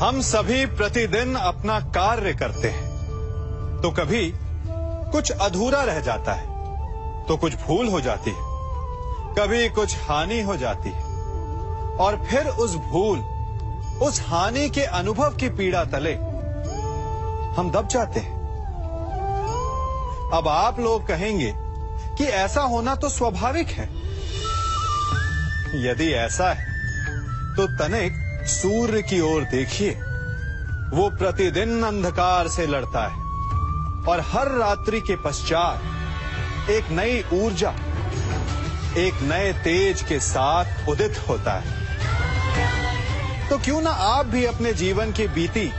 हम सभी प्रतिदिन अपना कार्य करते हैं, तो कभी कुछ अधूरा रह जाता है, तो कुछ भूल हो जाती है, कभी कुछ हानि हो जाती है, और फिर उस भूल, उस हानि के अनुभव की पीड़ा तले हम दब जाते हैं। अब आप लोग कहेंगे कि ऐसा होना तो स्वाभाविक है। यदि ऐसा है तो तनिक सूर्य की ओर देखिए। वो प्रतिदिन अंधकार से लड़ता है और हर रात्रि के पश्चात एक नई ऊर्जा, एक नए तेज के साथ उदित होता है। तो क्यों ना आप भी अपने जीवन की बीती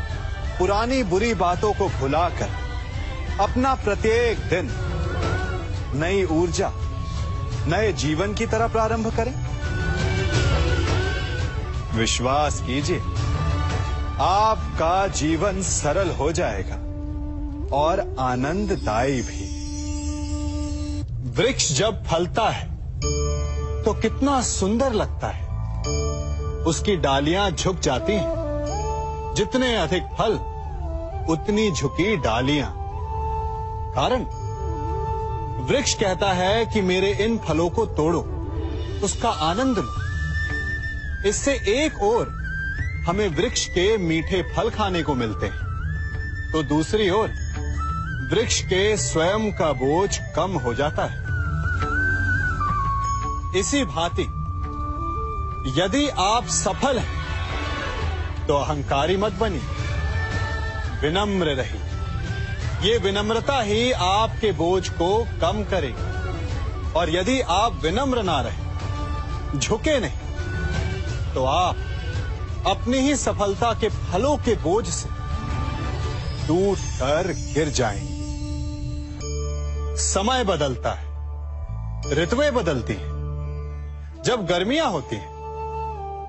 पुरानी बुरी बातों को भुलाकर अपना प्रत्येक दिन नई ऊर्जा, नए जीवन की तरह प्रारंभ करें। विश्वास कीजिए, आपका जीवन सरल हो जाएगा और आनंददायी भी। वृक्ष जब फलता है तो कितना सुंदर लगता है। उसकी डालियां झुक जाती हैं। जितने अधिक फल, उतनी झुकी डालियां। कारण वृक्ष कहता है कि मेरे इन फलों को तोड़ो, उसका आनंद लो। इससे एक ओर हमें वृक्ष के मीठे फल खाने को मिलते हैं, तो दूसरी ओर वृक्ष के स्वयं का बोझ कम हो जाता है। इसी भांति यदि आप सफल हैं तो अहंकारी मत बनिए, विनम्र रहिए। ये विनम्रता ही आपके बोझ को कम करेगी। और यदि आप विनम्र ना रहे, झुके नहीं, तो आप अपनी ही सफलता के फलों के बोझ से टूट कर गिर जाएंगे। समय बदलता है, ऋतुएं बदलती हैं। जब गर्मियां होती हैं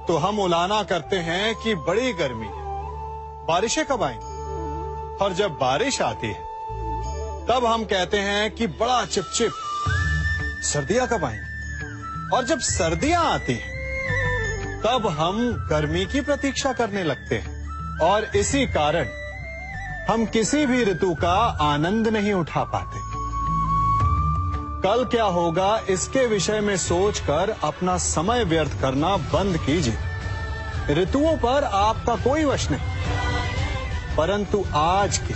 तो हम उलाना करते हैं कि बड़ी गर्मी है, बारिशें कब आएंगी। और जब बारिश आती है तब हम कहते हैं कि बड़ा चिपचिप, सर्दियां कब आएंगी। और जब सर्दियां आती हैं तब हम गर्मी की प्रतीक्षा करने लगते हैं। और इसी कारण हम किसी भी ऋतु का आनंद नहीं उठा पाते। कल क्या होगा इसके विषय में सोचकर अपना समय व्यर्थ करना बंद कीजिए। ऋतुओं पर आपका कोई वश नहीं, परंतु आज के,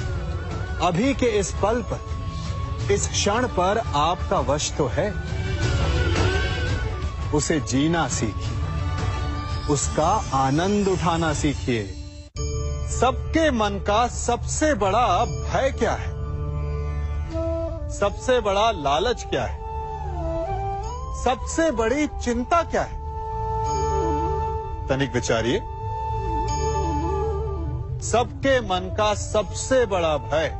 अभी के इस पल पर, इस क्षण पर आपका वश तो है। उसे जीना सीखिए, उसका आनंद उठाना सीखिए। सबके मन का सबसे बड़ा भय क्या है? सबसे बड़ा लालच क्या है? सबसे बड़ी चिंता क्या है? तनिक विचारिए। सबके मन का सबसे बड़ा भय,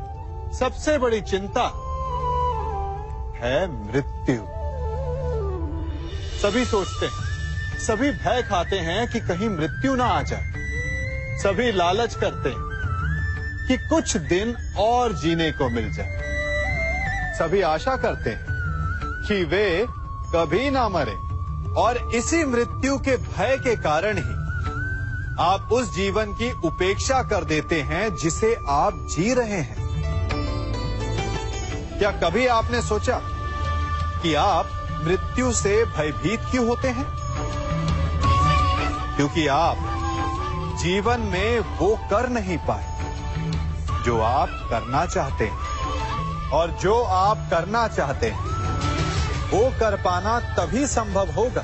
सबसे बड़ी चिंता है मृत्यु। सभी सोचते हैं, सभी भय खाते हैं कि कहीं मृत्यु ना आ जाए। सभी लालच करते हैं कि कुछ दिन और जीने को मिल जाए। सभी आशा करते हैं कि वे कभी ना मरे। और इसी मृत्यु के भय के कारण ही आप उस जीवन की उपेक्षा कर देते हैं जिसे आप जी रहे हैं। क्या कभी आपने सोचा कि आप मृत्यु से भयभीत क्यों होते हैं? क्योंकि आप जीवन में वो कर नहीं पाए जो आप करना चाहते हैं। और जो आप करना चाहते हैं वो कर पाना तभी संभव होगा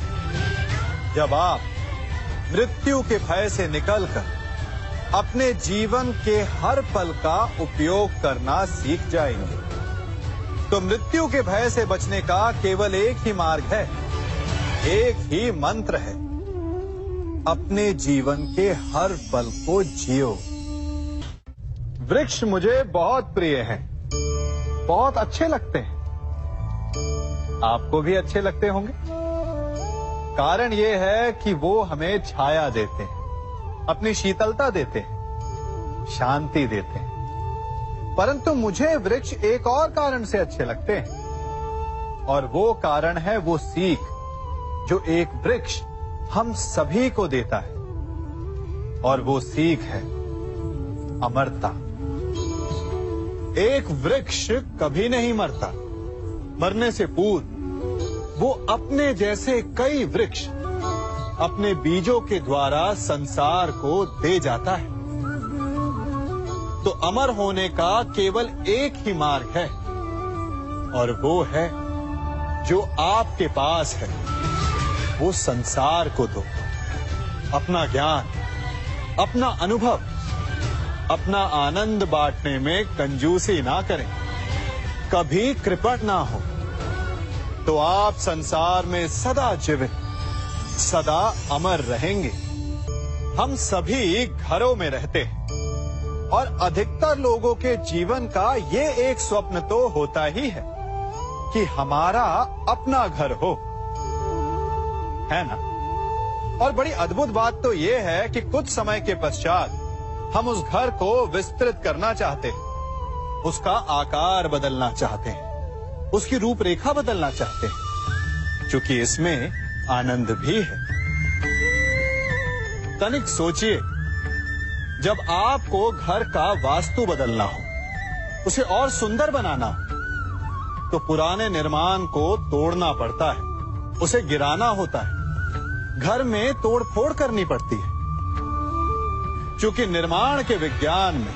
जब आप मृत्यु के भय से निकलकर अपने जीवन के हर पल का उपयोग करना सीख जाएंगे। तो मृत्यु के भय से बचने का केवल एक ही मार्ग है, एक ही मंत्र है। अपने जीवन के हर पल को जियो। वृक्ष मुझे बहुत प्रिय हैं, बहुत अच्छे लगते हैं। आपको भी अच्छे लगते होंगे। कारण ये है कि वो हमें छाया देते हैं, अपनी शीतलता देते हैं, शांति देते हैं। परंतु मुझे वृक्ष एक और कारण से अच्छे लगते हैं, और वो कारण है वो सीख जो एक वृक्ष हम सभी को देता है। और वो सीख है अमरता। एक वृक्ष कभी नहीं मरता। मरने से पूर्व वो अपने जैसे कई वृक्ष अपने बीजों के द्वारा संसार को दे जाता है। तो अमर होने का केवल एक ही मार्ग है, और वो है जो आपके पास है, वो संसार को दो। अपना ज्ञान, अपना अनुभव, अपना आनंद बांटने में कंजूसी ना करें, कभी कृपण ना हो, तो आप संसार में सदा जीवित, सदा अमर रहेंगे। हम सभी घरों में रहते हैं, और अधिकतर लोगों के जीवन का ये एक स्वप्न तो होता ही है कि हमारा अपना घर हो, है ना? और बड़ी अद्भुत बात तो ये है कि कुछ समय के पश्चात हम उस घर को विस्तृत करना चाहते हैं, उसका आकार बदलना चाहते हैं, उसकी रूपरेखा बदलना चाहते हैं, क्योंकि इसमें आनंद भी है। तनिक सोचिए, जब आपको घर का वास्तु बदलना हो, उसे और सुंदर बनाना हो, तो पुराने निर्माण को तोड़ना पड़ता है, उसे गिराना होता है, घर में तोड़फोड़ करनी पड़ती है। क्योंकि निर्माण के विज्ञान में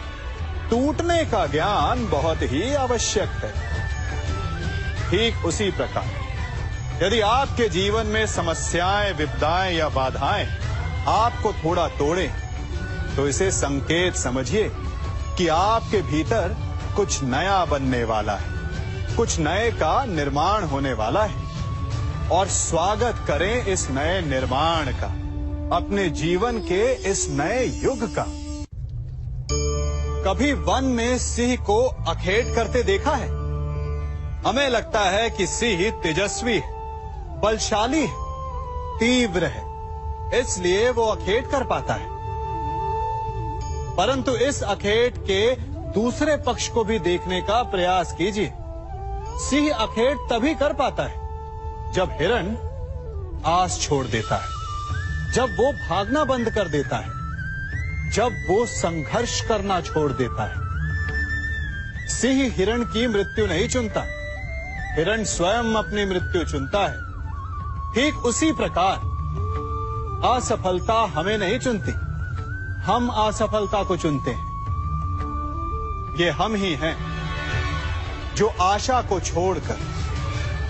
टूटने का ज्ञान बहुत ही आवश्यक है। ठीक उसी प्रकार यदि आपके जीवन में समस्याएं, विपदाएं या बाधाएं आपको थोड़ा तोड़ें, तो इसे संकेत समझिए कि आपके भीतर कुछ नया बनने वाला है, कुछ नए का निर्माण होने वाला है। और स्वागत करें इस नए निर्माण का, अपने जीवन के इस नए युग का। कभी वन में सिंह को अखेट करते देखा है? हमें लगता है कि सिंह तेजस्वी है, बलशाली है, तीव्र है, इसलिए वो अखेट कर पाता है। परंतु इस अखेट के दूसरे पक्ष को भी देखने का प्रयास कीजिए। सिंह अखेट तभी कर पाता है जब हिरण आस छोड़ देता है, जब वो भागना बंद कर देता है, जब वो संघर्ष करना छोड़ देता है। सिंह हिरण की मृत्यु नहीं चुनता, हिरण स्वयं अपनी मृत्यु चुनता है। ठीक उसी प्रकार असफलता हमें नहीं चुनती, हम असफलता को चुनते हैं। ये हम ही हैं जो आशा को छोड़कर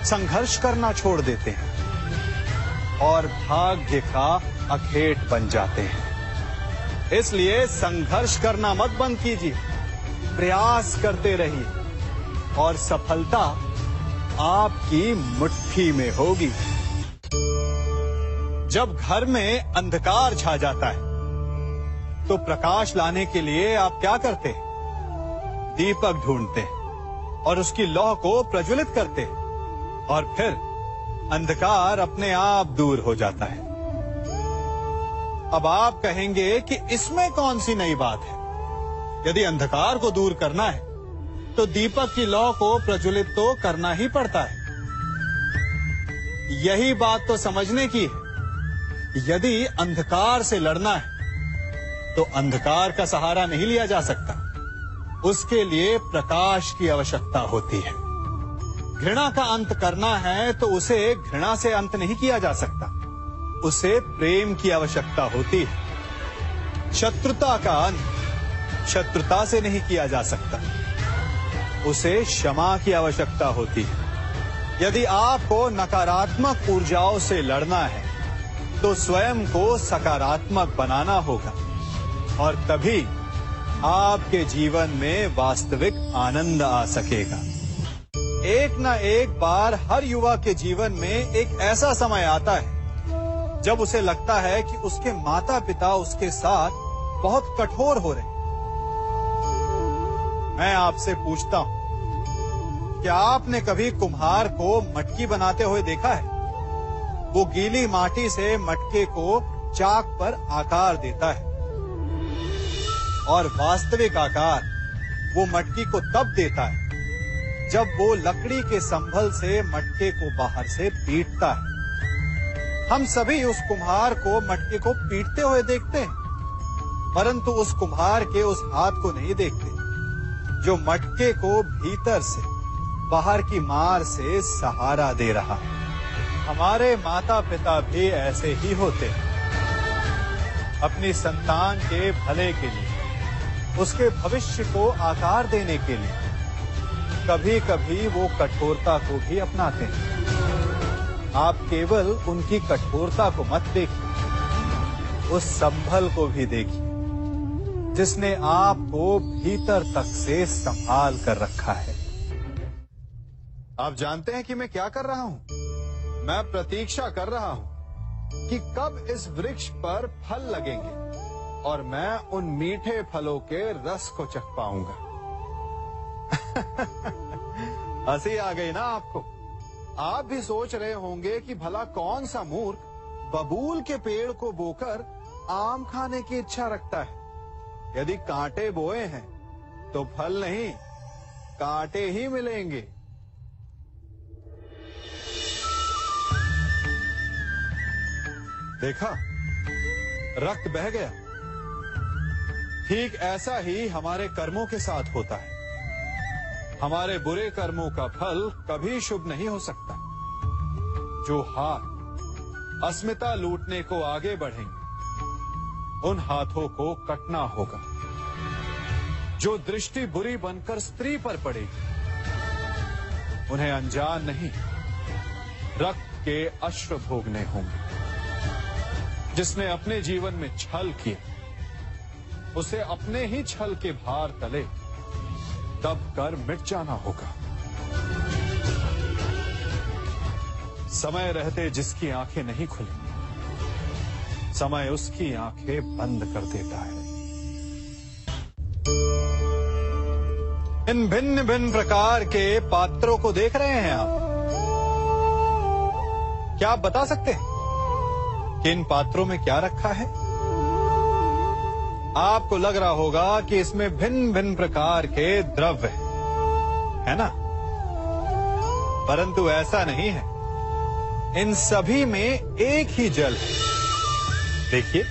संघर्ष करना छोड़ देते हैं और भाग्य का अखेट बन जाते हैं। इसलिए संघर्ष करना मत बंद कीजिए, प्रयास करते रहिए और सफलता आपकी मुट्ठी में होगी। जब घर में अंधकार छा जाता है, तो प्रकाश लाने के लिए आप क्या करते हैं? दीपक ढूंढते हैं और उसकी लौ को प्रज्वलित करते हैं, और फिर अंधकार अपने आप दूर हो जाता है। अब आप कहेंगे कि इसमें कौन सी नई बात है? यदि अंधकार को दूर करना है, तो दीपक की लौ को प्रज्वलित तो करना ही पड़ता है। यही बात तो समझने की है। यदि अंधकार से लड़ना है, तो अंधकार का सहारा नहीं लिया जा सकता, उसके लिए प्रकाश की आवश्यकता होती है। घृणा का अंत करना है तो उसे घृणा से अंत नहीं किया जा सकता, उसे प्रेम की आवश्यकता होती है। शत्रुता का अंत शत्रुता से नहीं किया जा सकता, उसे क्षमा की आवश्यकता होती है। यदि आपको नकारात्मक ऊर्जाओं से लड़ना है, तो स्वयं को सकारात्मक बनाना होगा, और तभी आपके जीवन में वास्तविक आनंद आ सकेगा। एक न एक बार हर युवा के जीवन में एक ऐसा समय आता है जब उसे लगता है कि उसके माता पिता उसके साथ बहुत कठोर हो रहे हैं। मैं आपसे पूछता हूं, क्या आपने कभी कुम्हार को मटकी बनाते हुए देखा है? वो गीली माटी से मटके को चाक पर आकार देता है, और वास्तविक आकार वो मटकी को तब देता है जब वो लकड़ी के संभल से मटके को बाहर से पीटता है। हम सभी उस कुम्हार को मटके को पीटते हुए देखते हैं, परंतु उस कुम्हार के उस हाथ को नहीं देखते जो मटके को भीतर से बाहर की मार से सहारा दे रहा है। हमारे माता पिता भी ऐसे ही होते हैं। अपनी संतान के भले के लिए, उसके भविष्य को आकार देने के लिए कभी कभी वो कठोरता को भी अपनाते हैं। आप केवल उनकी कठोरता को मत देखिए, उस संभल को भी देखिए जिसने आपको भीतर तक से संभाल कर रखा है। आप जानते हैं कि मैं क्या कर रहा हूं? मैं प्रतीक्षा कर रहा हूं कि कब इस वृक्ष पर फल लगेंगे और मैं उन मीठे फलों के रस को चख पाऊंगा। हंसी आ गई ना आपको? आप भी सोच रहे होंगे कि भला कौन सा मूर्ख बबूल के पेड़ को बोकर आम खाने की इच्छा रखता है। यदि कांटे बोए हैं तो फल नहीं, कांटे ही मिलेंगे। देखा, रक्त बह गया। ठीक ऐसा ही हमारे कर्मों के साथ होता है। हमारे बुरे कर्मों का फल कभी शुभ नहीं हो सकता। जो हाथ अस्मिता लूटने को आगे बढ़ेंगे, उन हाथों को कटना होगा। जो दृष्टि बुरी बनकर स्त्री पर पड़ेगी, उन्हें अनजान नहीं रक्त के अश्रु भोगने होंगे। जिसने अपने जीवन में छल किया, उसे अपने ही छल के भार तले दब कर मिट जाना होगा। समय रहते जिसकी आंखें नहीं खुली, समय उसकी आंखें बंद कर देता है। इन भिन्न भिन्न प्रकार के पात्रों को देख रहे हैं आप? क्या आप बता सकते हैं कि इन पात्रों में क्या रखा है? आपको लग रहा होगा कि इसमें भिन्न भिन्न प्रकार के द्रव्य है ना? परंतु ऐसा नहीं है। इन सभी में एक ही जल है। देखिए,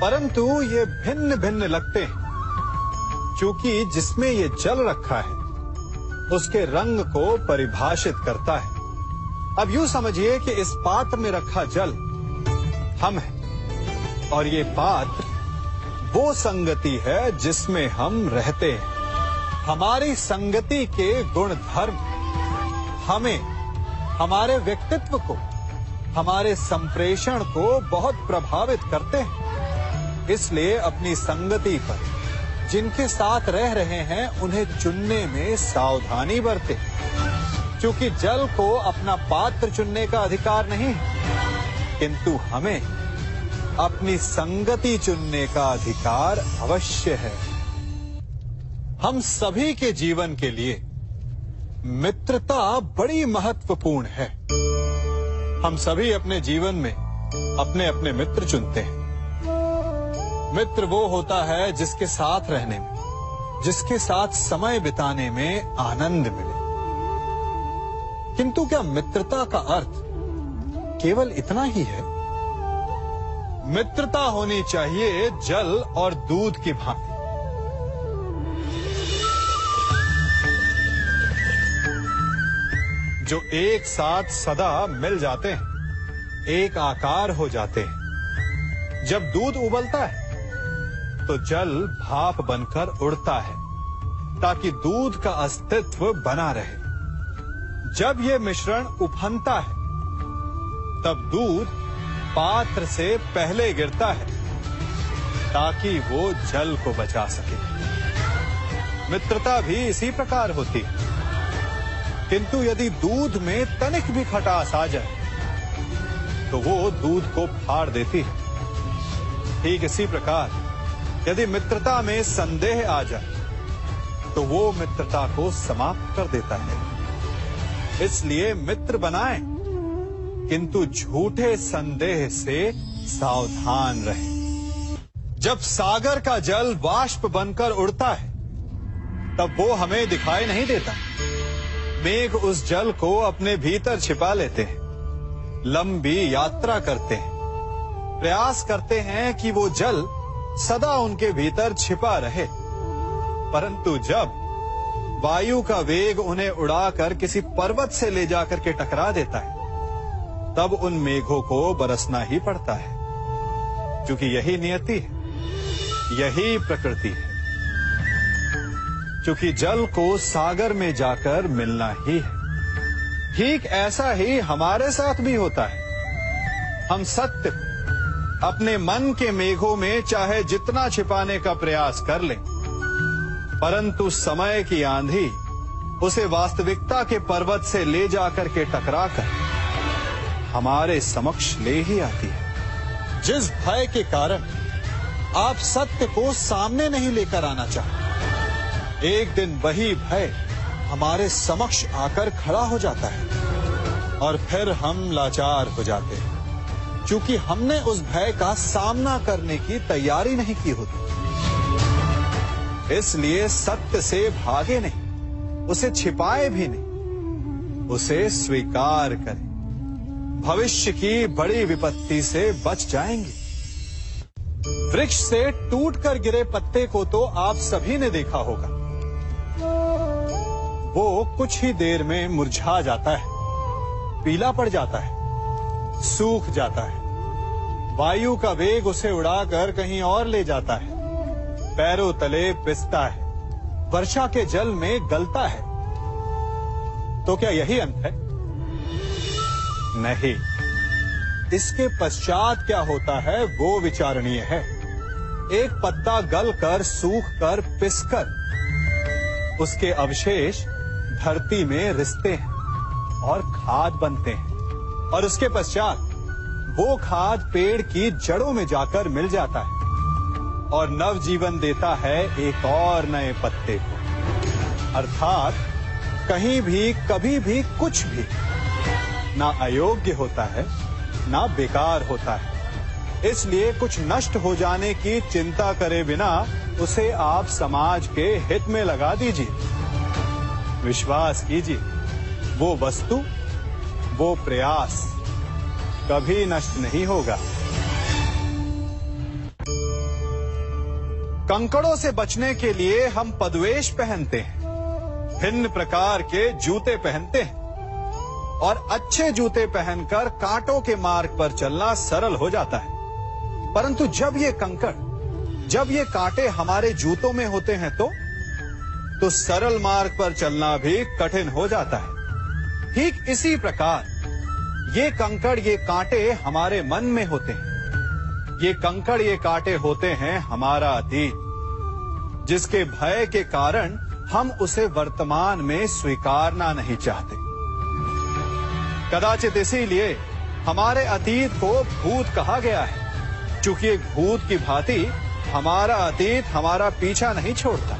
परंतु ये भिन्न भिन्न लगते हैं क्योंकि जिसमें ये जल रखा है उसके रंग को परिभाषित करता है। अब यूं समझिए कि इस पात्र में रखा जल हम हैं और ये पात्र वो संगति है जिसमें हम रहते हैं। हमारी संगति के गुण धर्म हमें, हमारे व्यक्तित्व को, हमारे संप्रेषण को बहुत प्रभावित करते हैं। इसलिए अपनी संगति पर जिनके साथ रह रहे हैं उन्हें चुनने में सावधानी बरतें, क्योंकि जल को अपना पात्र चुनने का अधिकार नहीं है, किंतु हमें अपनी संगति चुनने का अधिकार अवश्य है। हम सभी के जीवन के लिए मित्रता बड़ी महत्वपूर्ण है। हम सभी अपने जीवन में अपने अपने मित्र चुनते हैं। मित्र वो होता है जिसके साथ रहने में, जिसके साथ समय बिताने में आनंद मिले। किंतु क्या मित्रता का अर्थ केवल इतना ही है? मित्रता होनी चाहिए जल और दूध की भांति। जो एक साथ सदा मिल जाते हैं, एक आकार हो जाते हैं। जब दूध उबलता है तो जल भाप बनकर उड़ता है ताकि दूध का अस्तित्व बना रहे। जब यह मिश्रण उफनता है तब दूध पात्र से पहले गिरता है ताकि वो जल को बचा सके। मित्रता भी इसी प्रकार होती है, किंतु यदि दूध में तनिक भी खटास आ जाए तो वो दूध को फाड़ देती है। ठीक इसी प्रकार यदि मित्रता में संदेह आ जाए तो वो मित्रता को समाप्त कर देता है। इसलिए मित्र बनाएं, किंतु झूठे संदेह से सावधान रहें। जब सागर का जल वाष्प बनकर उड़ता है तब वो हमें दिखाई नहीं देता। मेघ उस जल को अपने भीतर छिपा लेते हैं, लंबी यात्रा करते हैं, प्रयास करते हैं कि वो जल सदा उनके भीतर छिपा रहे। परंतु जब वायु का वेग उन्हें उड़ाकर किसी पर्वत से ले जाकर के टकरा देता है, तब उन मेघों को बरसना ही पड़ता है, क्योंकि यही नियति है, यही प्रकृति है। क्योंकि जल को सागर में जाकर मिलना ही है। ठीक ऐसा ही हमारे साथ भी होता है। हम सत्य अपने मन के मेघों में चाहे जितना छिपाने का प्रयास कर लें, परंतु समय की आंधी उसे वास्तविकता के पर्वत से ले जाकर के टकराकर हमारे समक्ष ले ही आती है। जिस भय के कारण आप सत्य को सामने नहीं लेकर आना चाहते, एक दिन वही भय हमारे समक्ष आकर खड़ा हो जाता है और फिर हम लाचार हो जाते हैं, क्योंकि हमने उस भय का सामना करने की तैयारी नहीं की होती। इसलिए सत्य से भागे नहीं, उसे छिपाए भी नहीं, उसे स्वीकार करें। भविष्य की बड़ी विपत्ति से बच जाएंगे। वृक्ष से टूटकर गिरे पत्ते को तो आप सभी ने देखा होगा। वो कुछ ही देर में मुरझा जाता है, पीला पड़ जाता है, सूख जाता है। वायु का वेग उसे उड़ाकर कहीं और ले जाता है, पैरों तले पिसता है, वर्षा के जल में गलता है। तो क्या यही अंत है? नहीं। इसके पश्चात क्या होता है वो विचारणीय है। एक पत्ता गलकर, सूखकर, पिसकर उसके अवशेष धरती में रिसते हैं और खाद बनते हैं, और उसके पश्चात वो खाद पेड़ की जड़ों में जाकर मिल जाता है और नव जीवन देता है एक और नए पत्ते को। अर्थात कहीं भी कभी भी कुछ भी ना अयोग्य होता है, ना बेकार होता है। इसलिए कुछ नष्ट हो जाने की चिंता करे बिना उसे आप समाज के हित में लगा दीजिए। विश्वास कीजिए, वो वस्तु, वो प्रयास कभी नष्ट नहीं होगा। कंकड़ों से बचने के लिए हम पदवेश पहनते हैं, भिन्न प्रकार के जूते पहनते हैं, और अच्छे जूते पहनकर कांटों के मार्ग पर चलना सरल हो जाता है। परंतु जब ये कंकड़, जब ये कांटे हमारे जूतों में होते हैं तो सरल मार्ग पर चलना भी कठिन हो जाता है। ठीक इसी प्रकार ये कंकड़, ये कांटे हमारे मन में होते हैं। ये कंकड़, ये कांटे होते हैं हमारा अतीत, जिसके भय के कारण हम उसे वर्तमान में स्वीकारना नहीं चाहते। कदाचित इसीलिए हमारे अतीत को भूत कहा गया है, क्योंकि एक भूत की भांति हमारा अतीत हमारा पीछा नहीं छोड़ता।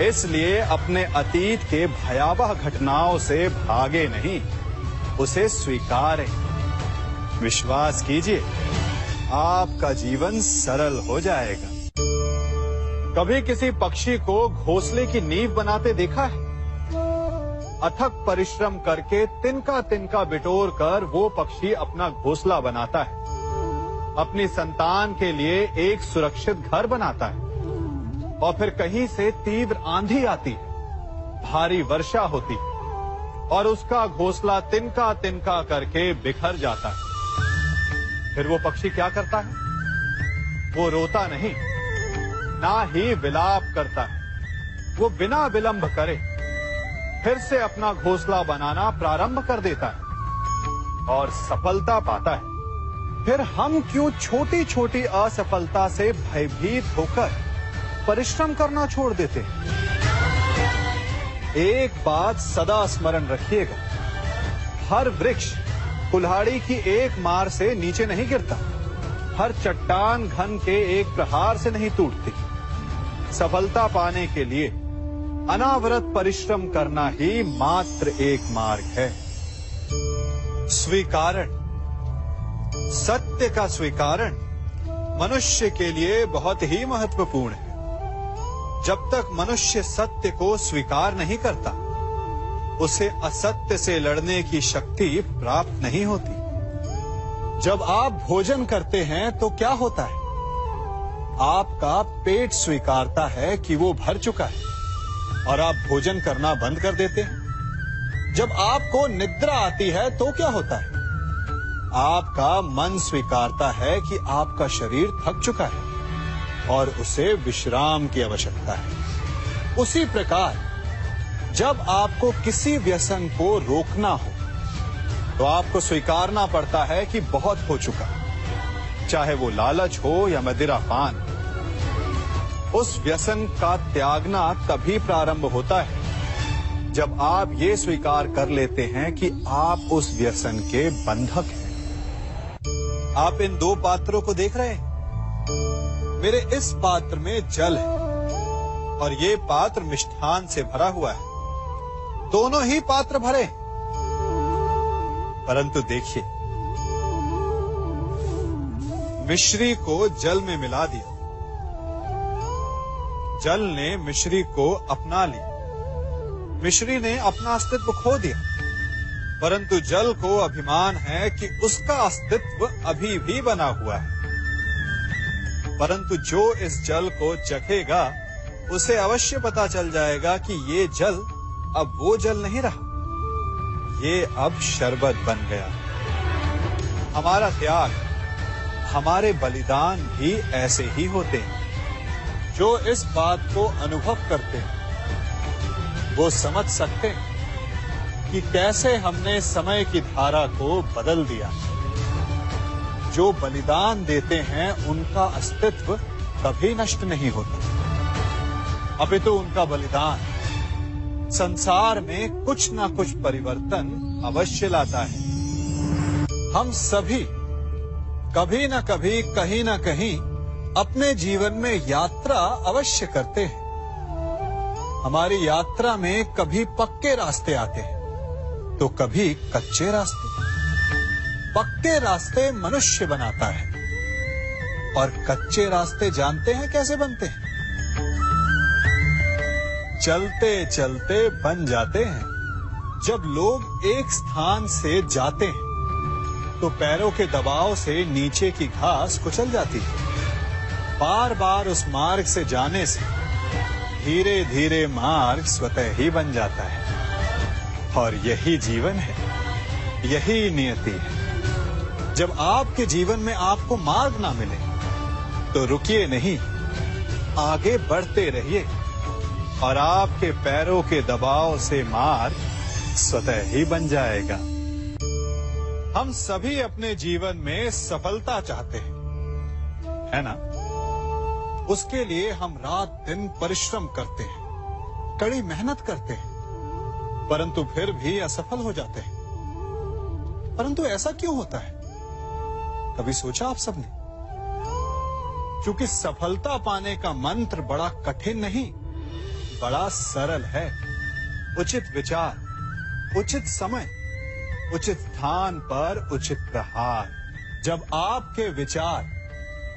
इसलिए अपने अतीत के भयावह घटनाओं से भागे नहीं, उसे स्वीकारें। विश्वास कीजिए, आपका जीवन सरल हो जाएगा। कभी किसी पक्षी को घोंसले की नींव बनाते देखा है? अथक परिश्रम करके तिनका तिनका बिटोर कर वो पक्षी अपना घोंसला बनाता है, अपनी संतान के लिए एक सुरक्षित घर बनाता है। और फिर कहीं से तीव्र आंधी आती है, भारी वर्षा होती है और उसका घोंसला तिनका तिनका करके बिखर जाता है। फिर वो पक्षी क्या करता है? वो रोता नहीं, ना ही विलाप करता है। वो बिना विलंब करे फिर से अपना घोंसला बनाना प्रारंभ कर देता है और सफलता पाता है। फिर हम क्यों छोटी छोटी असफलता से भयभीत होकर परिश्रम करना छोड़ देते हैं? एक बात सदा स्मरण रखिएगा, हर वृक्ष कुल्हाड़ी की एक मार से नीचे नहीं गिरता, हर चट्टान घन के एक प्रहार से नहीं टूटती। सफलता पाने के लिए अनावरत परिश्रम करना ही मात्र एक मार्ग है। स्वीकारण, सत्य का स्वीकारण मनुष्य के लिए बहुत ही महत्वपूर्ण है। जब तक मनुष्य सत्य को स्वीकार नहीं करता, उसे असत्य से लड़ने की शक्ति प्राप्त नहीं होती। जब आप भोजन करते हैं तो क्या होता है? आपका पेट स्वीकारता है कि वो भर चुका है और आप भोजन करना बंद कर देते हैं। जब आपको निद्रा आती है तो क्या होता है? आपका मन स्वीकारता है कि आपका शरीर थक चुका है और उसे विश्राम की आवश्यकता है। उसी प्रकार जब आपको किसी व्यसन को रोकना हो तो आपको स्वीकारना पड़ता है कि बहुत हो चुका, चाहे वो लालच हो या मदिरापान। उस व्यसन का त्यागना तभी प्रारंभ होता है जब आप ये स्वीकार कर लेते हैं कि आप उस व्यसन के बंधक हैं। आप इन दो पात्रों को देख रहे हैं। मेरे इस पात्र में जल है और ये पात्र मिष्ठान से भरा हुआ है। दोनों ही पात्र भरे, परंतु देखिए, मिश्री को जल में मिला दिया, जल ने मिश्री को अपना लिया, मिश्री ने अपना अस्तित्व खो दिया, परंतु जल को अभिमान है कि उसका अस्तित्व अभी भी बना हुआ है। परंतु जो इस जल को चखेगा उसे अवश्य पता चल जाएगा कि ये जल अब वो जल नहीं रहा, ये अब शरबत बन गया। हमारा त्याग, हमारे बलिदान भी ऐसे ही होते हैं। जो इस बात को अनुभव करते हैं वो समझ सकते हैं कि कैसे हमने समय की धारा को बदल दिया। जो बलिदान देते हैं उनका अस्तित्व कभी नष्ट नहीं होता, अपितु उनका बलिदान संसार में कुछ ना कुछ परिवर्तन अवश्य लाता है। हम सभी कभी ना कभी, कहीं ना कहीं अपने जीवन में यात्रा अवश्य करते हैं। हमारी यात्रा में कभी पक्के रास्ते आते हैं तो कभी कच्चे रास्ते। पक्के रास्ते मनुष्य बनाता है और कच्चे रास्ते जानते हैं कैसे बनते हैं? चलते चलते बन जाते हैं। जब लोग एक स्थान से जाते हैं तो पैरों के दबाव से नीचे की घास कुचल जाती है। बार बार उस मार्ग से जाने से धीरे धीरे मार्ग स्वतः ही बन जाता है। और यही जीवन है, यही नियति है। जब आपके जीवन में आपको मार्ग ना मिले तो रुकिए नहीं, आगे बढ़ते रहिए और आपके पैरों के दबाव से मार्ग स्वतः ही बन जाएगा। हम सभी अपने जीवन में सफलता चाहते हैं, है ना? उसके लिए हम रात दिन परिश्रम करते हैं, कड़ी मेहनत करते हैं, परंतु फिर भी असफल हो जाते हैं। परंतु ऐसा क्यों होता है? कभी सोचा आप सबने? क्योंकि सफलता पाने का मंत्र बड़ा कठिन नहीं, बड़ा सरल है। उचित विचार, उचित समय, उचित स्थान पर उचित प्रहार। जब आपके विचार,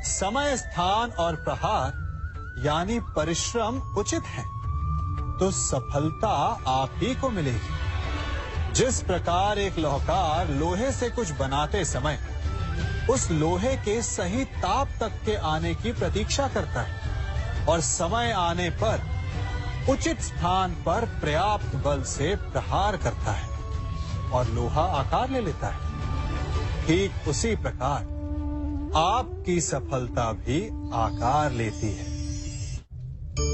समय, स्थान और प्रहार यानी परिश्रम उचित है तो सफलता आप ही को मिलेगी। जिस प्रकार एक लोहार लोहे से कुछ बनाते समय उस लोहे के सही ताप तक के आने की प्रतीक्षा करता है और समय आने पर उचित स्थान पर पर्याप्त बल से प्रहार करता है और लोहा आकार ले लेता है, ठीक उसी प्रकार आपकी सफलता भी आकार लेती है।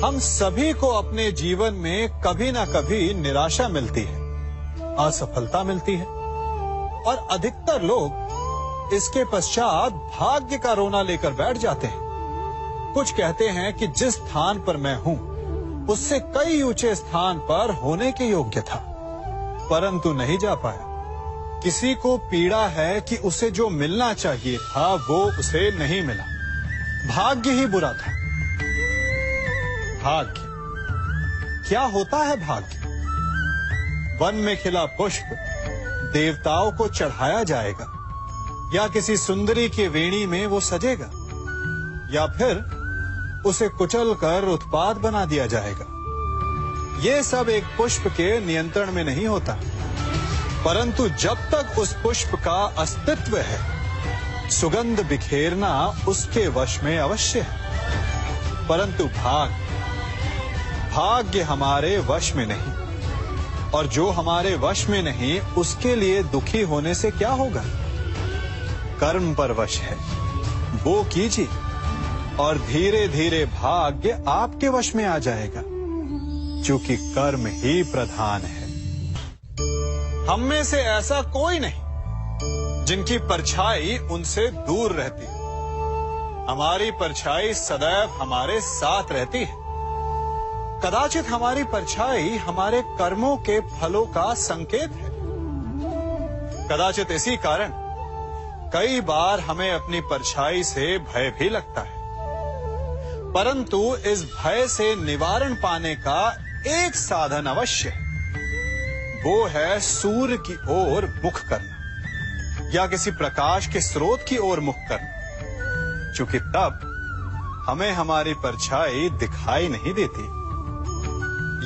हम सभी को अपने जीवन में कभी ना कभी निराशा मिलती है, असफलता मिलती है और अधिकतर लोग इसके पश्चात भाग्य का रोना लेकर बैठ जाते हैं। कुछ कहते हैं कि जिस स्थान पर मैं हूं उससे कई ऊंचे स्थान पर होने के योग्य था, परंतु नहीं जा पाया। किसी को पीड़ा है कि उसे जो मिलना चाहिए था वो उसे नहीं मिला, भाग्य ही बुरा था। भाग्य क्या होता है? भाग्य वन में खिला पुष्प देवताओं को चढ़ाया जाएगा या किसी सुंदरी की वेणी में वो सजेगा या फिर उसे कुचल कर उत्पात बना दिया जाएगा ये सब एक पुष्प के नियंत्रण में नहीं होता, परंतु जब तक उस पुष्प का अस्तित्व है, सुगंध बिखेरना उसके वश में अवश्य है। परंतु भाग्य हमारे वश में नहीं, और जो हमारे वश में नहीं उसके लिए दुखी होने से क्या होगा। कर्म पर वश है, वो कीजिए और धीरे धीरे भाग्य आपके वश में आ जाएगा, क्योंकि कर्म ही प्रधान है। हम में से ऐसा कोई नहीं जिनकी परछाई उनसे दूर रहती है। हमारी परछाई सदैव हमारे साथ रहती है। कदाचित हमारी परछाई हमारे कर्मों के फलों का संकेत है। कदाचित इसी कारण कई बार हमें अपनी परछाई से भय भी लगता है, परंतु इस भय से निवारण पाने का एक साधन अवश्य है। वो है सूर्य की ओर मुख करना या किसी प्रकाश के स्रोत की ओर मुख करना, क्योंकि तब हमें हमारी परछाई दिखाई नहीं देती।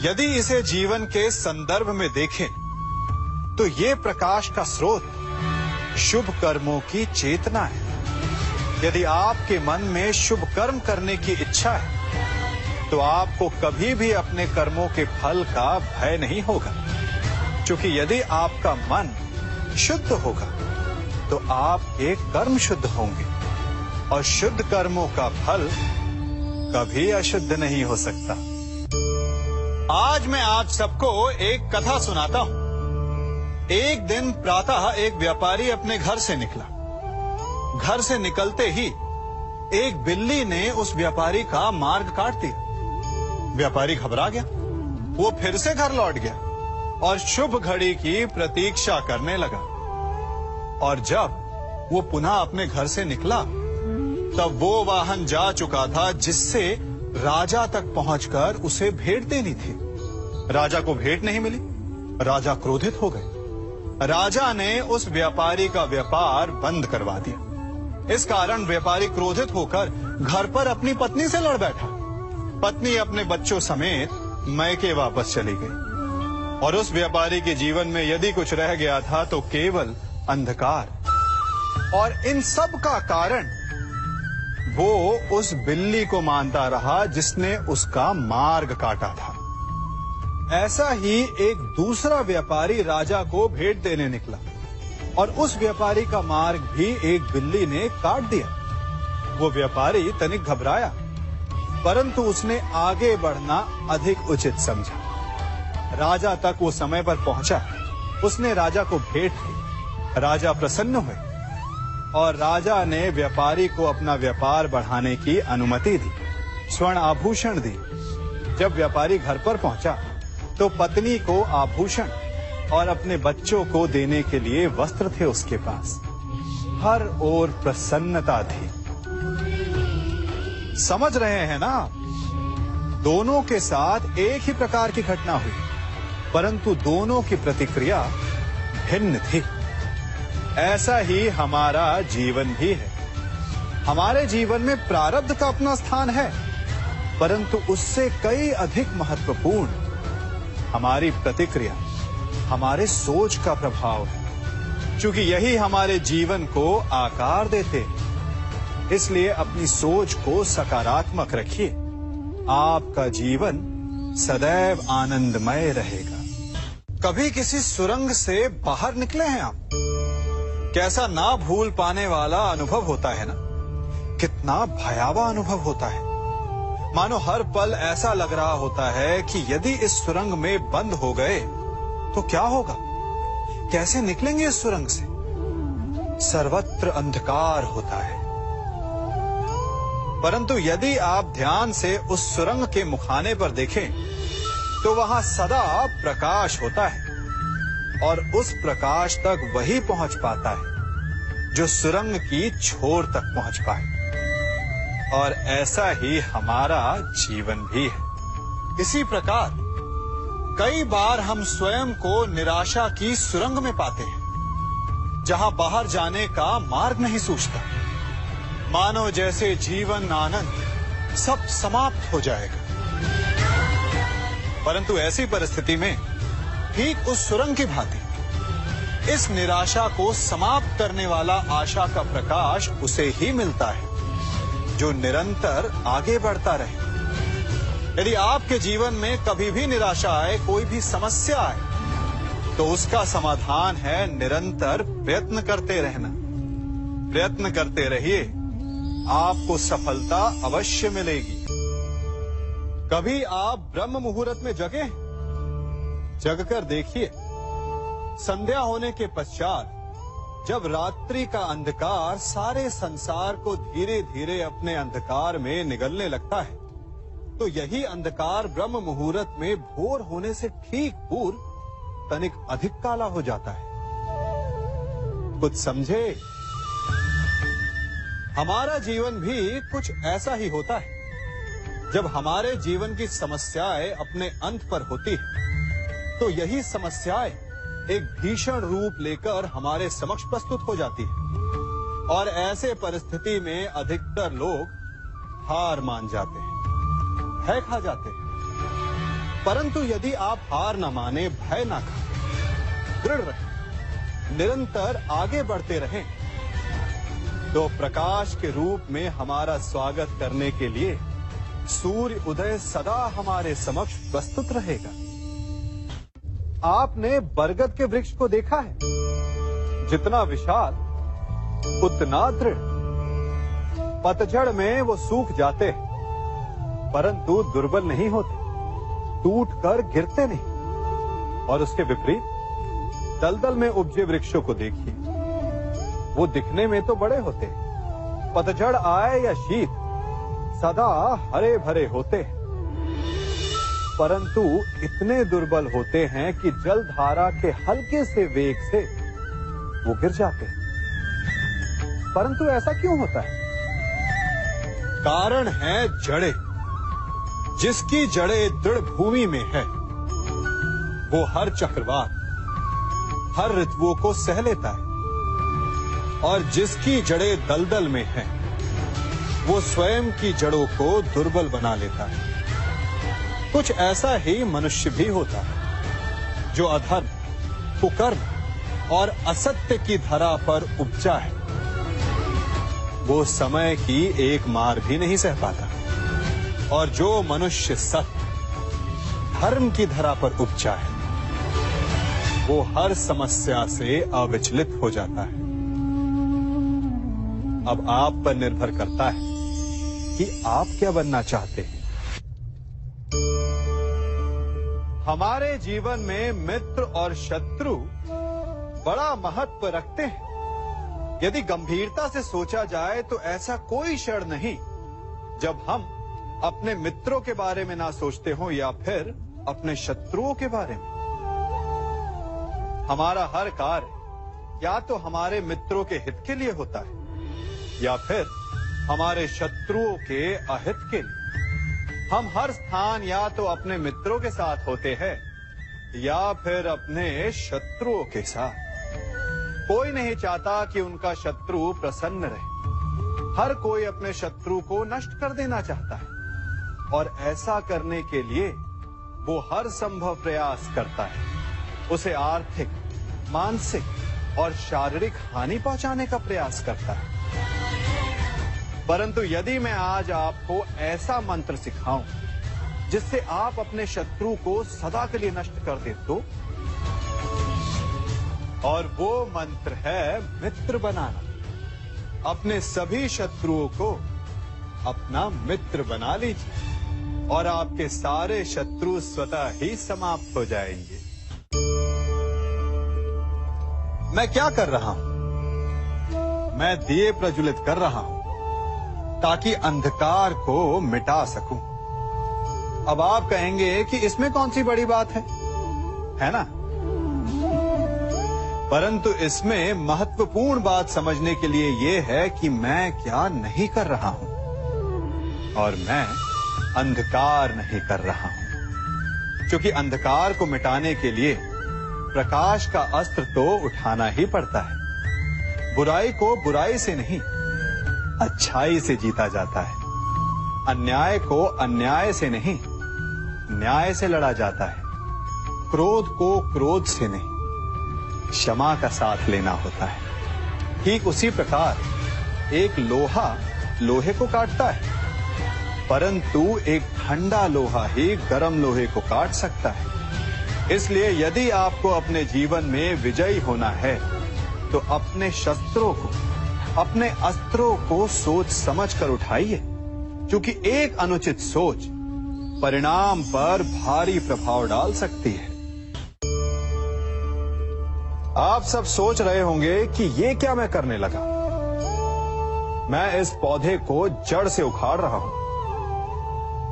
यदि इसे जीवन के संदर्भ में देखें तो ये प्रकाश का स्रोत शुभ कर्मों की चेतना है। यदि आपके मन में शुभ कर्म करने की इच्छा है तो आपको कभी भी अपने कर्मों के फल का भय नहीं होगा, क्योंकि यदि आपका मन शुद्ध होगा तो आपके कर्म शुद्ध होंगे और शुद्ध कर्मों का फल कभी अशुद्ध नहीं हो सकता। आज मैं आप सबको एक कथा सुनाता हूं। एक दिन प्रातः एक व्यापारी अपने घर से निकला। घर से निकलते ही एक बिल्ली ने उस व्यापारी का मार्ग काट दिया। व्यापारी घबरा गया। वो फिर से घर लौट गया और शुभ घड़ी की प्रतीक्षा करने लगा। और जब वो पुनः अपने घर से निकला तब वो वाहन जा चुका था जिससे राजा तक पहुंचकर उसे भेंट देनी थी। राजा को भेंट नहीं मिली। राजा क्रोधित हो गए। राजा ने उस व्यापारी का व्यापार बंद करवा दिया। इस कारण व्यापारी क्रोधित होकर घर पर अपनी पत्नी से लड़ बैठा। पत्नी अपने बच्चों समेत मैके वापस चली गई और उस व्यापारी के जीवन में यदि कुछ रह गया था तो केवल अंधकार। और इन सब का कारण वो उस बिल्ली को मानता रहा जिसने उसका मार्ग काटा था। ऐसा ही एक दूसरा व्यापारी राजा को भेंट देने निकला और उस व्यापारी का मार्ग भी एक बिल्ली ने काट दिया। वो व्यापारी तनिक घबराया, परंतु उसने आगे बढ़ना अधिक उचित समझा। राजा तक वो समय पर पहुंचा। उसने राजा को भेंट की। राजा प्रसन्न हुए और राजा ने व्यापारी को अपना व्यापार बढ़ाने की अनुमति दी, स्वर्ण आभूषण दी। जब व्यापारी घर पर पहुंचा तो पत्नी को आभूषण और अपने बच्चों को देने के लिए वस्त्र थे उसके पास। हर ओर प्रसन्नता थी। समझ रहे हैं ना? दोनों के साथ एक ही प्रकार की घटना हुई, परंतु दोनों की प्रतिक्रिया भिन्न थी। ऐसा ही हमारा जीवन भी है। हमारे जीवन में प्रारब्ध का अपना स्थान है, परंतु उससे कई अधिक महत्वपूर्ण हमारी प्रतिक्रिया, हमारे सोच का प्रभाव है, क्योंकि यही हमारे जीवन को आकार देते। इसलिए अपनी सोच को सकारात्मक रखिए। आपका जीवन सदैव आनंदमय रहेगा। कभी किसी सुरंग से बाहर निकले हैं आप? कैसा ना भूल पाने वाला अनुभव होता है ना? कितना भयावह अनुभव होता है। मानो हर पल ऐसा लग रहा होता है कि यदि इस सुरंग में बंद हो गए तो क्या होगा? कैसे निकलेंगे इस सुरंग से? सर्वत्र अंधकार होता है। परंतु यदि आप ध्यान से उस सुरंग के मुखाने पर देखें तो वहां सदा प्रकाश होता है और उस प्रकाश तक वही पहुंच पाता है जो सुरंग की छोर तक पहुंच पाए। और ऐसा ही हमारा जीवन भी है। इसी प्रकार कई बार हम स्वयं को निराशा की सुरंग में पाते हैं, जहां बाहर जाने का मार्ग नहीं सूझता। मानो जैसे जीवन आनंद सब समाप्त हो जाएगा। परंतु ऐसी परिस्थिति में ठीक उस सुरंग की भांति इस निराशा को समाप्त करने वाला आशा का प्रकाश उसे ही मिलता है जो निरंतर आगे बढ़ता रहे। यदि आपके जीवन में कभी भी निराशा आए, कोई भी समस्या आए, तो उसका समाधान है निरंतर प्रयत्न करते रहना। प्रयत्न करते रहिए, आपको सफलता अवश्य मिलेगी। कभी आप ब्रह्म मुहूर्त में जगे? जगकर देखिए, संध्या होने के पश्चात जब रात्रि का अंधकार सारे संसार को धीरे धीरे अपने अंधकार में निगलने लगता है, तो यही अंधकार ब्रह्म मुहूर्त में भोर होने से ठीक पूर्व तनिक अधिक काला हो जाता है। कुछ समझे? हमारा जीवन भी कुछ ऐसा ही होता है। जब हमारे जीवन की समस्याएं अपने अंत पर होती है, तो यही समस्याएं एक भीषण रूप लेकर हमारे समक्ष प्रस्तुत हो जाती है और ऐसे परिस्थिति में अधिकतर लोग हार मान जाते हैं, भय खा जाते हैं। परंतु यदि आप हार न माने, भय न खाएं, दृढ़ रहें, निरंतर आगे बढ़ते रहें, तो प्रकाश के रूप में हमारा स्वागत करने के लिए सूर्य उदय सदा हमारे समक्ष प्रस्तुत रहेगा। आपने बरगद के वृक्ष को देखा है? जितना विशाल उतना दृढ़। पतझड़ में वो सूख जाते हैं, परंतु दुर्बल नहीं होते, टूटकर गिरते नहीं। और उसके विपरीत दलदल में उपजे वृक्षों को देखिए, वो दिखने में तो बड़े होते हैं, पतझड़ आए या शीत सदा हरे भरे होते हैं, परंतु इतने दुर्बल होते हैं कि जल धारा के हल्के से वेग से वो गिर जाते हैं। परंतु ऐसा क्यों होता है? कारण है जड़ें। जिसकी जड़ें दृढ़ भूमि में है, वो हर चक्रवात, हर ऋतुओं को सह लेता है, और जिसकी जड़ें दलदल में है, वो स्वयं की जड़ों को दुर्बल बना लेता है। कुछ ऐसा ही मनुष्य भी होता है, जो अधर्म, कुकर्म और असत्य की धरा पर उपजा है। वो समय की एक मार भी नहीं सह पाता, और जो मनुष्य सत्य, धर्म की धरा पर उपजा है, वो हर समस्या से अविचलित हो जाता है। अब आप पर निर्भर करता है कि आप क्या बनना चाहते हैं। हमारे जीवन में मित्र और शत्रु बड़ा महत्व रखते हैं। यदि गंभीरता से सोचा जाए तो ऐसा कोई क्षण नहीं जब हम अपने मित्रों के बारे में ना सोचते हो या फिर अपने शत्रुओं के बारे में। हमारा हर कार्य या तो हमारे मित्रों के हित के लिए होता है या फिर हमारे शत्रुओं के अहित के लिए। हम हर स्थान या तो अपने मित्रों के साथ होते हैं या फिर अपने शत्रुओं के साथ। कोई नहीं चाहता कि उनका शत्रु प्रसन्न रहे। हर कोई अपने शत्रु को नष्ट कर देना चाहता है, और ऐसा करने के लिए वो हर संभव प्रयास करता है। उसे आर्थिक, मानसिक और शारीरिक हानि पहुंचाने का प्रयास करता है। परंतु यदि मैं आज आपको ऐसा मंत्र सिखाऊं जिससे आप अपने शत्रु को सदा के लिए नष्ट कर दे तो, और वो मंत्र है मित्र बनाना। अपने सभी शत्रुओं को अपना मित्र बना लीजिए और आपके सारे शत्रु स्वतः ही समाप्त हो जाएंगे। मैं क्या कर रहा हूं? मैं दिए प्रज्वलित कर रहा हूं ताकि अंधकार को मिटा सकूं। अब आप कहेंगे कि इसमें कौन सी बड़ी बात है ना? परंतु इसमें महत्वपूर्ण बात समझने के लिए यह है कि मैं क्या नहीं कर रहा हूं, और मैं अंधकार नहीं कर रहा हूं। क्योंकि अंधकार को मिटाने के लिए प्रकाश का अस्त्र तो उठाना ही पड़ता है। बुराई को बुराई से नहीं, अच्छाई से जीता जाता है। अन्याय को अन्याय से नहीं, न्याय से लड़ा जाता है। क्रोध को क्रोध से नहीं, क्षमा का साथ लेना होता है। ठीक उसी प्रकार एक लोहा लोहे को काटता है, परंतु एक ठंडा लोहा ही गर्म लोहे को काट सकता है। इसलिए यदि आपको अपने जीवन में विजयी होना है तो अपने शस्त्रों को, अपने अस्त्रों को सोच समझ कर उठाइए, क्योंकि एक अनुचित सोच परिणाम पर भारी प्रभाव डाल सकती है। आप सब सोच रहे होंगे कि ये क्या मैं करने लगा। मैं इस पौधे को जड़ से उखाड़ रहा हूं।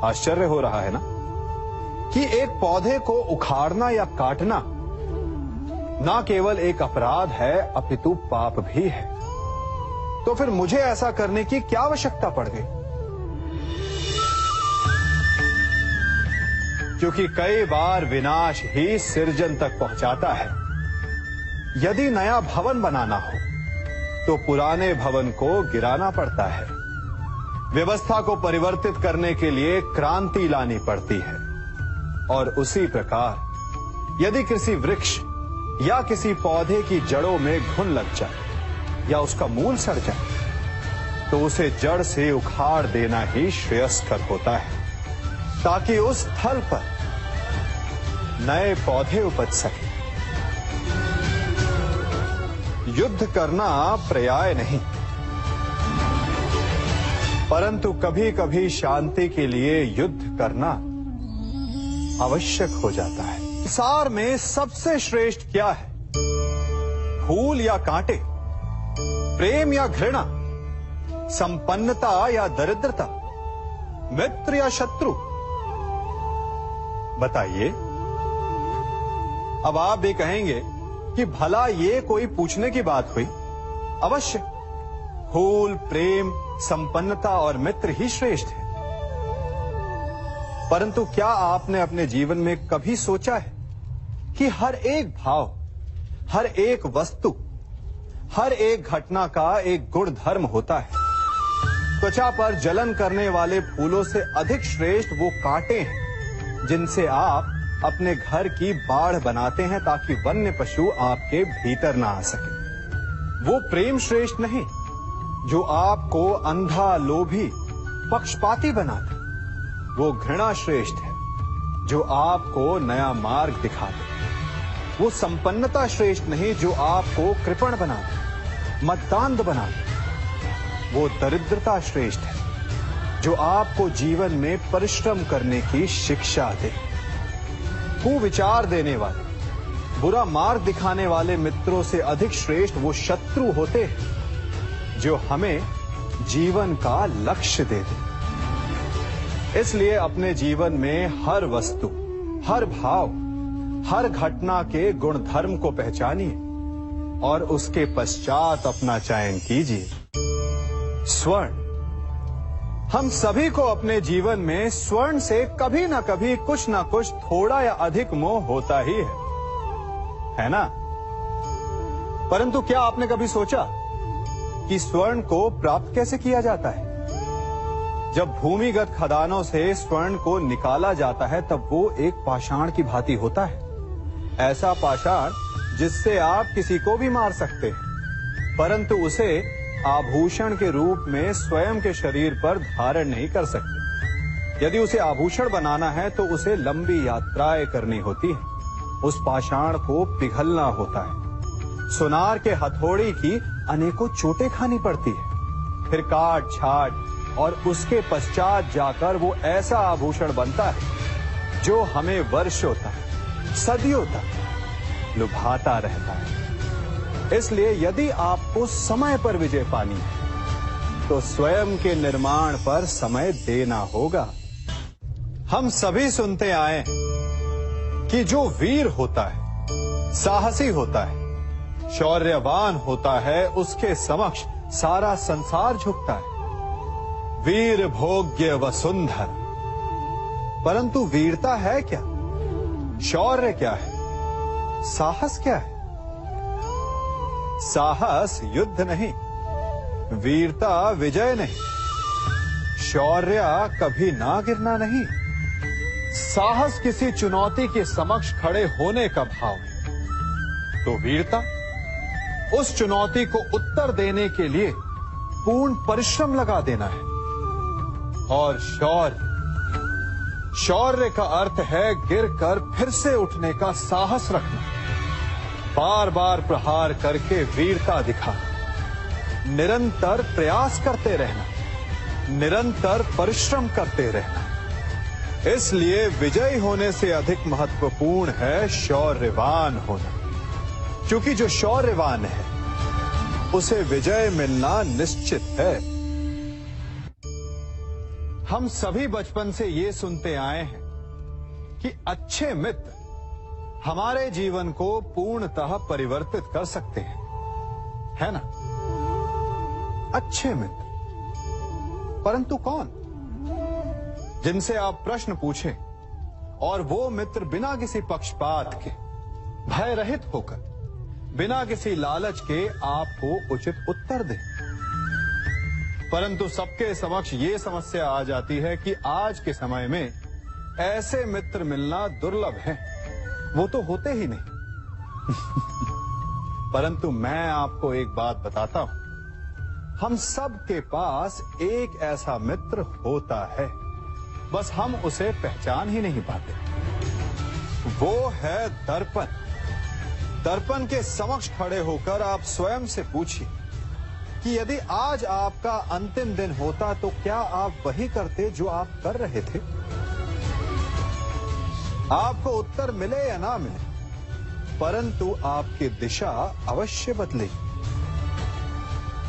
आश्चर्य हो रहा है ना कि एक पौधे को उखाड़ना या काटना ना केवल एक अपराध है अपितु पाप भी है। तो फिर मुझे ऐसा करने की क्या आवश्यकता पड़ गई? क्योंकि कई बार विनाश ही सृजन तक पहुंचाता है। यदि नया भवन बनाना हो तो पुराने भवन को गिराना पड़ता है। व्यवस्था को परिवर्तित करने के लिए क्रांति लानी पड़ती है। और उसी प्रकार यदि किसी वृक्ष या किसी पौधे की जड़ों में घुन लग जाए या उसका मूल सड़ जाए तो उसे जड़ से उखाड़ देना ही श्रेयस्कर होता है, ताकि उस स्थल पर नए पौधे उपज सके। युद्ध करना पर्याय नहीं, परंतु कभी कभी शांति के लिए युद्ध करना आवश्यक हो जाता है। संसार में सबसे श्रेष्ठ क्या है? फूल या कांटे, प्रेम या घृणा, संपन्नता या दरिद्रता, मित्र या शत्रु? बताइए। अब आप भी कहेंगे कि भला ये कोई पूछने की बात हुई? अवश्य, फूल, प्रेम, संपन्नता और मित्र ही श्रेष्ठ है। परंतु क्या आपने अपने जीवन में कभी सोचा है कि हर एक भाव, हर एक वस्तु, हर एक घटना का एक गुण धर्म होता है? त्वचा पर जलन करने वाले फूलों से अधिक श्रेष्ठ वो कांटे हैं जिनसे आप अपने घर की बाढ़ बनाते हैं ताकि वन्य पशु आपके भीतर ना आ सके। वो प्रेम श्रेष्ठ नहीं जो आपको अंधा, लोभी, पक्षपाती बनाता। वो घृणा श्रेष्ठ है जो आपको नया मार्ग दिखा दे। वो संपन्नता श्रेष्ठ नहीं जो आपको कृपण बना दे, मद्दांध बना दे। वो दरिद्रता श्रेष्ठ है जो आपको जीवन में परिश्रम करने की शिक्षा दे। कुविचार देने वाले, बुरा मार्ग दिखाने वाले मित्रों से अधिक श्रेष्ठ वो शत्रु होते हैं जो हमें जीवन का लक्ष्य दे दे। इसलिए अपने जीवन में हर वस्तु, हर भाव, हर घटना के गुण धर्म को पहचानिए और उसके पश्चात अपना चयन कीजिए। स्वर्ण। हम सभी को अपने जीवन में स्वर्ण से कभी ना कभी कुछ ना कुछ थोड़ा या अधिक मोह होता ही है ना? परंतु क्या आपने कभी सोचा कि स्वर्ण को प्राप्त कैसे किया जाता है? जब भूमिगत खदानों से स्वर्ण को निकाला जाता है तब वो एक पाषाण की भांति होता है। ऐसा पाषाण जिससे आप किसी को भी मार सकते हैं, परंतु उसे आभूषण के रूप में स्वयं के शरीर पर धारण नहीं कर सकते। यदि उसे आभूषण बनाना है तो उसे लंबी यात्राएं करनी होती है। उस पाषाण को पिघलना होता है। सुनार के हथौड़ी की अनेकों चोटें खानी पड़ती है। फिर काट छाट और उसके पश्चात जाकर वो ऐसा आभूषण बनता है जो हमें वर्षों तक, सदियों तक लुभाता रहता है। इसलिए यदि आपको समय पर विजय पानी है तो स्वयं के निर्माण पर समय देना होगा। हम सभी सुनते आए कि जो वीर होता है, साहसी होता है, शौर्यवान होता है, उसके समक्ष सारा संसार झुकता है। वीर भोग्य वसुंधर। परंतु वीरता है क्या? शौर्य क्या है? साहस क्या है? साहस युद्ध नहीं, वीरता विजय नहीं, शौर्य कभी ना गिरना नहीं, साहस किसी चुनौती के समक्ष खड़े होने का भाव है, तो वीरता उस चुनौती को उत्तर देने के लिए पूर्ण परिश्रम लगा देना है। और शौर्य का अर्थ है गिरकर फिर से उठने का साहस रखना, बार बार प्रहार करके वीरता दिखाना, निरंतर प्रयास करते रहना, निरंतर परिश्रम करते रहना। इसलिए विजयी होने से अधिक महत्वपूर्ण है शौर्यवान होना, क्योंकि जो शौर्यवान है उसे विजय मिलना निश्चित है। हम सभी बचपन से ये सुनते आए हैं कि अच्छे मित्र हमारे जीवन को पूर्णतः परिवर्तित कर सकते हैं, है ना? अच्छे मित्र, परंतु कौन? जिनसे आप प्रश्न पूछें और वो मित्र बिना किसी पक्षपात के, भय रहित होकर, बिना किसी लालच के आपको उचित उत्तर दें। परंतु सबके समक्ष ये समस्या आ जाती है कि आज के समय में ऐसे मित्र मिलना दुर्लभ है, वो तो होते ही नहीं। परंतु मैं आपको एक बात बताता हूं, हम सब के पास एक ऐसा मित्र होता है, बस हम उसे पहचान ही नहीं पाते। वो है दर्पण। दर्पण के समक्ष खड़े होकर आप स्वयं से पूछिए कि यदि आज आपका अंतिम दिन होता तो क्या आप वही करते जो आप कर रहे थे? आपको उत्तर मिले या ना मिले, परंतु आपकी दिशा अवश्य बदलेगी।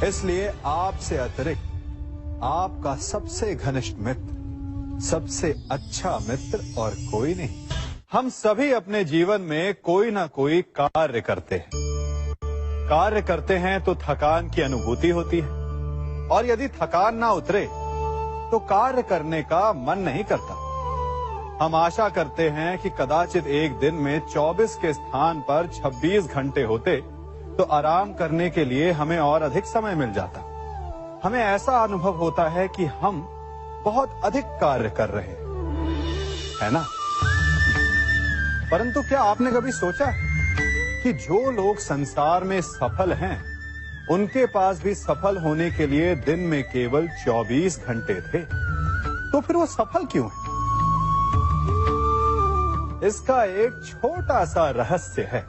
इसलिए आपसे अतिरिक्त आपका सबसे घनिष्ठ मित्र, सबसे अच्छा मित्र और कोई नहीं। हम सभी अपने जीवन में कोई ना कोई कार्य करते हैं। कार्य करते हैं तो थकान की अनुभूति होती है, और यदि थकान ना उतरे तो कार्य करने का मन नहीं करता। हम आशा करते हैं कि कदाचित एक दिन में 24 के स्थान पर 26 घंटे होते तो आराम करने के लिए हमें और अधिक समय मिल जाता। हमें ऐसा अनुभव होता है कि हम बहुत अधिक कार्य कर रहे हैं, है ना? परंतु क्या आपने कभी सोचा है कि जो लोग संसार में सफल हैं, उनके पास भी सफल होने के लिए दिन में केवल 24 घंटे थे, तो फिर वो सफल क्यों हैं? इसका एक छोटा सा रहस्य है।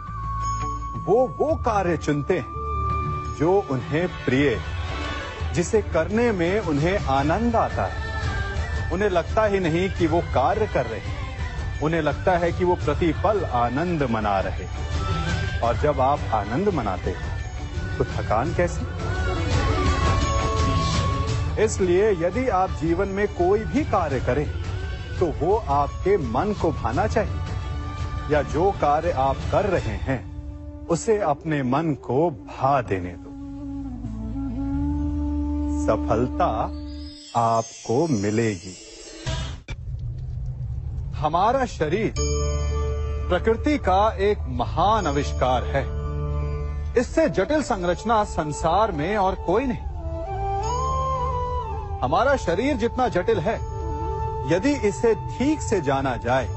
वो कार्य चुनते हैं जो उन्हें प्रिय है, जिसे करने में उन्हें आनंद आता है। उन्हें लगता ही नहीं कि वो कार्य कर रहे हैं, उन्हें लगता है कि वो प्रतिपल आनंद मना रहे हैं। और जब आप आनंद मनाते हैं तो थकान कैसी? इसलिए यदि आप जीवन में कोई भी कार्य करें तो वो आपके मन को भाना चाहिए, या जो कार्य आप कर रहे हैं उसे अपने मन को भा देने दो। सफलता आपको मिलेगी। हमारा शरीर प्रकृति का एक महान आविष्कार है। इससे जटिल संरचना संसार में और कोई नहीं। हमारा शरीर जितना जटिल है, यदि इसे ठीक से जाना जाए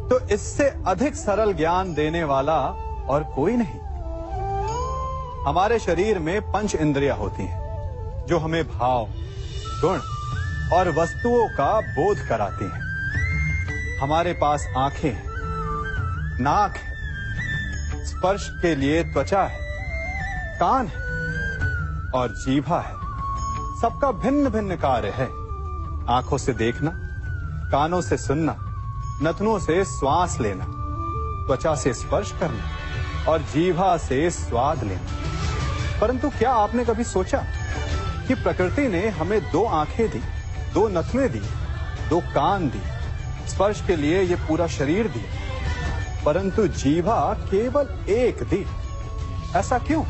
तो इससे अधिक सरल ज्ञान देने वाला और कोई नहीं। हमारे शरीर में 5 इंद्रियां होती हैं, जो हमें भाव, गुण और वस्तुओं का बोध कराती हैं। हमारे पास आंखें हैं, नाक है, स्पर्श के लिए त्वचा है, कान है और जीभा है। सबका भिन्न भिन्न कार्य है। आंखों से देखना, कानों से सुनना, नथनों से श्वास लेना, त्वचा से स्पर्श करना और जीभा से स्वाद लेना। परंतु क्या आपने कभी सोचा कि प्रकृति ने हमें 2 आंखें दी, 2 नथुनें दी, 2 कान दी, स्पर्श के लिए ये पूरा शरीर दिया, परंतु जीभा केवल 1 दी? ऐसा क्यों?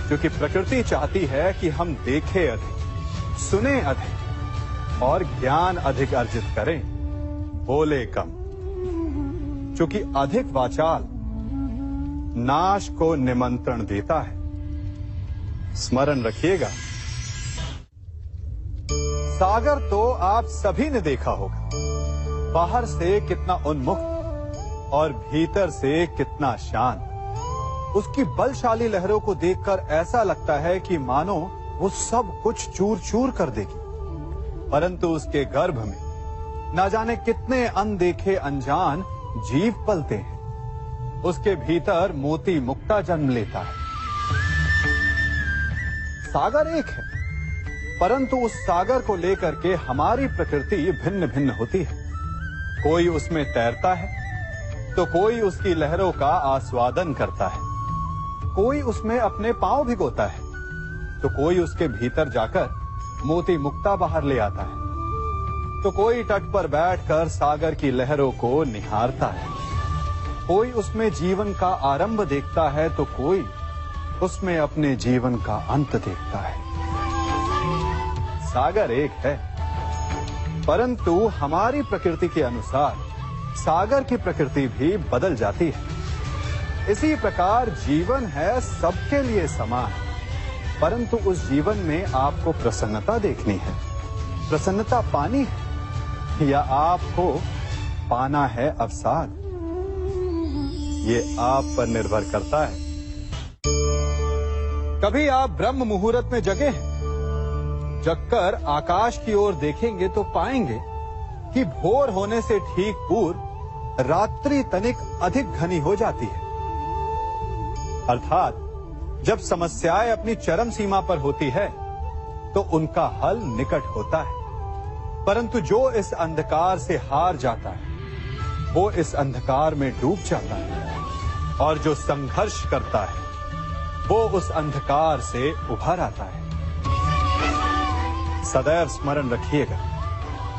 क्योंकि प्रकृति चाहती है कि हम देखें अधिक, सुने अधिक और ज्ञान अधिक अर्जित करें, बोले कम। क्योंकि अधिक वाचाल नाश को निमंत्रण देता है। स्मरण रखिएगा, सागर तो आप सभी ने देखा होगा, बाहर से कितना उन्मुक्त और भीतर से कितना शांत। उसकी बलशाली लहरों को देखकर ऐसा लगता है कि मानो वो सब कुछ चूर चूर कर देगी, परंतु उसके गर्भ में ना जाने कितने अनदेखे अनजान जीव पलते हैं। उसके भीतर मोती मुक्ता जन्म लेता है। सागर एक है, परंतु उस सागर को लेकर के हमारी प्रकृति भिन्न भिन्न होती है। कोई उसमें तैरता है तो कोई उसकी लहरों का आस्वादन करता है, कोई उसमें अपने पांव भिगोता है तो कोई उसके भीतर जाकर मोती मुक्ता बाहर ले आता है, तो कोई तट पर बैठकर सागर की लहरों को निहारता है, कोई उसमें जीवन का आरंभ देखता है तो कोई उसमें अपने जीवन का अंत देखता है। सागर एक है, परंतु हमारी प्रकृति के अनुसार सागर की प्रकृति भी बदल जाती है। इसी प्रकार जीवन है सबके लिए समान, परंतु उस जीवन में आपको प्रसन्नता देखनी है, प्रसन्नता पानी है, या आपको पाना है अवसाद, ये आप पर निर्भर करता है। कभी आप ब्रह्म मुहूर्त में जगे हैं? जगकर आकाश की ओर देखेंगे तो पाएंगे कि भोर होने से ठीक पूर्व रात्रि तनिक अधिक घनी हो जाती है। अर्थात जब समस्याएं अपनी चरम सीमा पर होती है तो उनका हल निकट होता है, परंतु जो इस अंधकार से हार जाता है वो इस अंधकार में डूब जाता है, और जो संघर्ष करता है वो उस अंधकार से उभर आता है। सदैव स्मरण रखिएगा,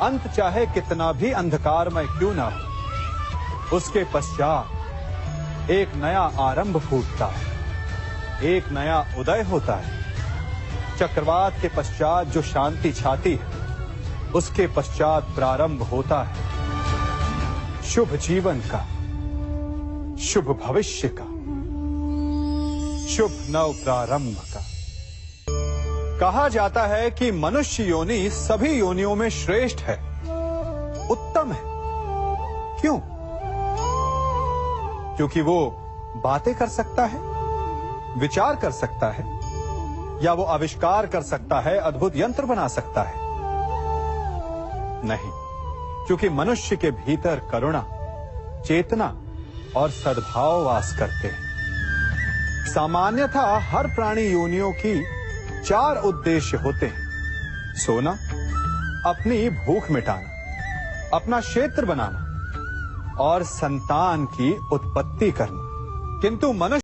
अंत चाहे कितना भी अंधकारमय क्यों ना हो, उसके पश्चात एक नया आरंभ फूटता है, एक नया उदय होता है। चक्रवात के पश्चात जो शांति छाती है उसके पश्चात प्रारंभ होता है शुभ जीवन का, शुभ भविष्य का, शुभ नव प्रारंभ का। कहा जाता है कि मनुष्य योनि सभी योनियों में श्रेष्ठ है, उत्तम है। क्यों? क्योंकि वो बातें कर सकता है, विचार कर सकता है, या वो आविष्कार कर सकता है, अद्भुत यंत्र बना सकता है। नहीं, क्योंकि मनुष्य के भीतर करुणा, चेतना और सद्भाव वास करते हैं। सामान्यतः हर प्राणी योनियों की 4 उद्देश्य होते हैं: सोना, अपनी भूख मिटाना, अपना क्षेत्र बनाना और संतान की उत्पत्ति करना। किंतु मनुष्य